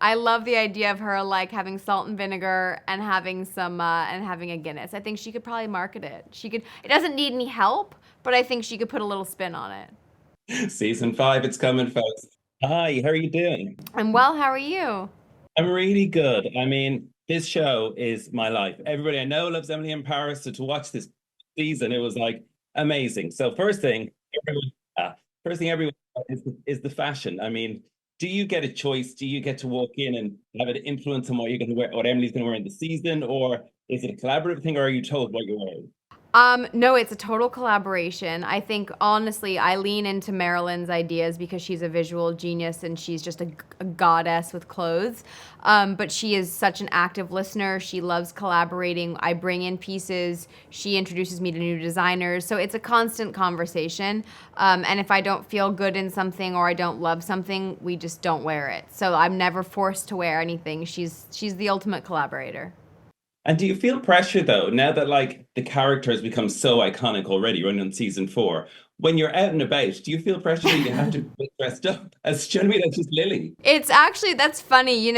I love the idea of her like having salt and vinegar and having some and having a Guinness. I think she could probably market it. She could. It doesn't need any help, but I think she could put a little spin on it. Season 5, it's coming, folks. Hi, how are you doing? And well, how are you? I'm really good. I mean, this show is my life. Everybody I know loves Emily in Paris, so to watch this season, it was like amazing. So everyone, uh, first thing everyone is the fashion. I mean, do you get a choice? Do you get to walk in and have an influence on what you're going to wear, what Emily's going to wear in the season, or is it a collaborative thing, or are you told what you're wearing? No, it's a total collaboration. I think honestly, I lean into Marilyn's ideas because she's a visual genius and she's just a goddess with clothes. But she is such an active listener. She loves collaborating. I bring in pieces. She introduces me to new designers. So it's a constant conversation. And if I don't feel good in something or I don't love something, we just don't wear it. So I'm never forced to wear anything. She's the ultimate collaborator. And do you feel pressure though, now that like the character has become so iconic already, running on season 4? When you're out and about, do you feel pressure that you have to get dressed up as do you know what I mean? That's just Lily. It's actually, that's funny.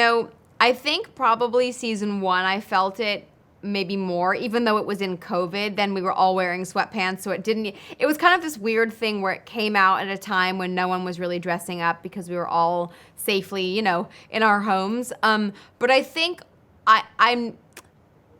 I think probably season one, I felt it maybe more, even though it was in COVID, then we were all wearing sweatpants. So it was kind of this weird thing where it came out at a time when no one was really dressing up because we were all safely, in our homes. But I think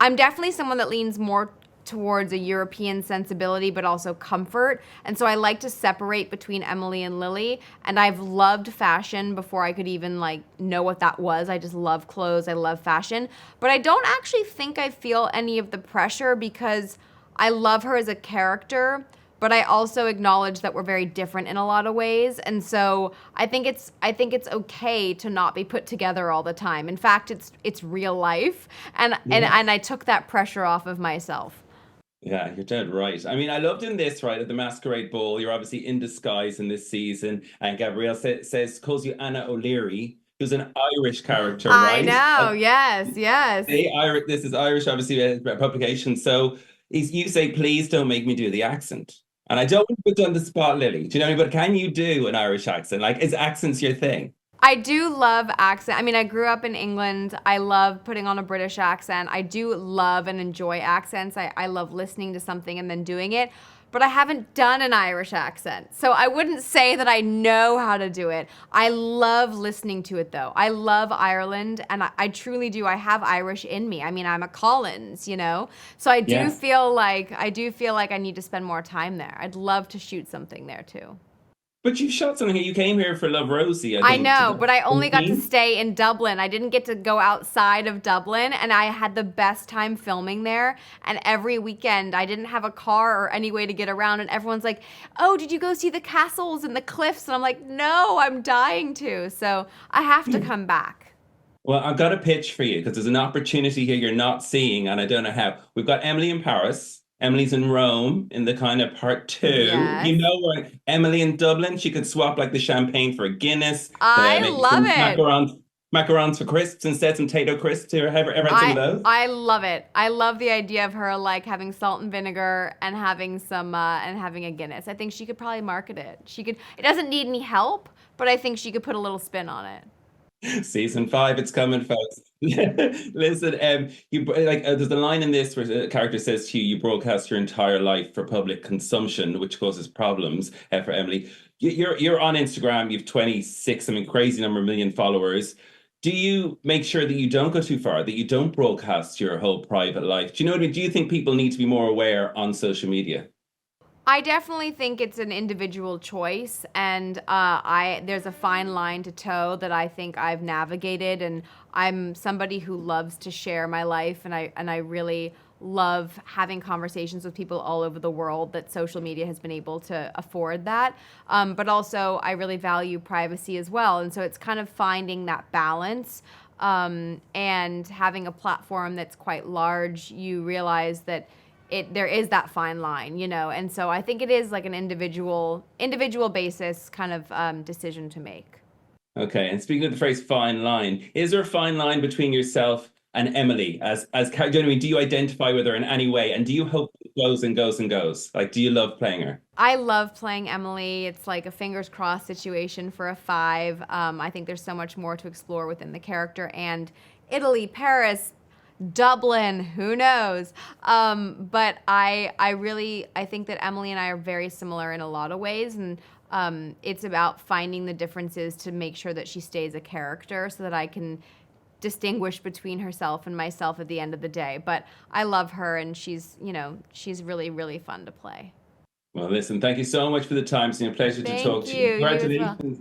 I'm definitely someone that leans more towards a European sensibility, but also comfort. And so I like to separate between Emily and Lily. And I've loved fashion before I could even like know what that was. I just love clothes. I love fashion. But I don't actually think I feel any of the pressure because I love her as a character, but I also acknowledge that we're very different in a lot of ways. And so I think it's okay to not be put together all the time. In fact, it's real life. And and Yeah. and I took that pressure off of myself. Yeah, you're dead right. I mean, I loved in this, right, at the Masquerade Ball, you're obviously in disguise in this season, and Gabrielle calls you Anna O'Leary, who's an Irish character, I right? know. Yes, yes. This is Irish, obviously, publication. So you say, please don't make me do the accent. And I don't want to put you on the spot, Lily. Do you know what I mean? But can you do an Irish accent? Like, is accents your thing? I do love accent. I mean, I grew up in England. I love putting on a British accent. I do love and enjoy accents. I love listening to something and then doing it. But I haven't done an Irish accent. So I wouldn't say that I know how to do it. I love listening to it though. I love Ireland and I truly do. I have Irish in me. I mean, I'm a Collins. So Yes. I do feel like I need to spend more time there. I'd love to shoot something there too. But you shot something here. You came here for Love Rosie, I I think. know, but I only got to 17? stay in Dublin. I didn't get to go outside of Dublin, and I had the best time filming there. And every weekend, I didn't have a car or any way to get around, and everyone's like, "Oh, did you go see the castles and the cliffs?" And I'm like, "No, I'm dying to." So I have to come back. Well, I've got a pitch for you because there's an opportunity here you're not seeing, and I don't know how. We've got Emily in Paris. Emily's in Rome in the kind of part 2. You Yes, know where Emily in Dublin, she could swap like the champagne for a Guinness, I maybe love some it. macarons for crisps instead, some potato crisps. You ever had some of I those? I love it. I love the idea of her like having salt and vinegar and having some and having a Guinness. I think she could probably market it. She could. It doesn't need any help, but I think she could put a little spin on it. Season 5, it's coming, folks. Listen, you like there's a line in this where the character says to you, "You broadcast your entire life for public consumption, which causes problems." For Emily, you're on Instagram. You've 26, I mean, crazy number million followers. Do you make sure that you don't go too far, that you don't broadcast your whole private life? Do you know what I mean? Do you think people need to be more aware on social media? I definitely think it's an individual choice, and I there's a fine line to toe that I think I've navigated, and I'm somebody who loves to share my life, and I really love having conversations with people all over the world that social media has been able to afford that. But also, I really value privacy as well, and so it's kind of finding that balance. And having a platform that's quite large, you realize that there is that fine line. And so I think it is like an individual basis kind of decision to make. Okay, and speaking of the phrase fine line, is there a fine line between yourself and Emily genuinely, do you identify with her in any way? And do you hope it goes and goes and goes? Like, do you love playing her? I love playing Emily. It's like a fingers crossed situation for a five. I think there's so much more to explore within the character, and Italy, Paris, Dublin, who knows? But I think that Emily and I are very similar in a lot of ways, and it's about finding the differences to make sure that she stays a character, so that I can distinguish between herself and myself at the end of the day. But I love her, and she's really, really fun to play. Well, listen, thank you so much for the time. It's been a pleasure to talk Thank to you. you. You as well. Congratulations.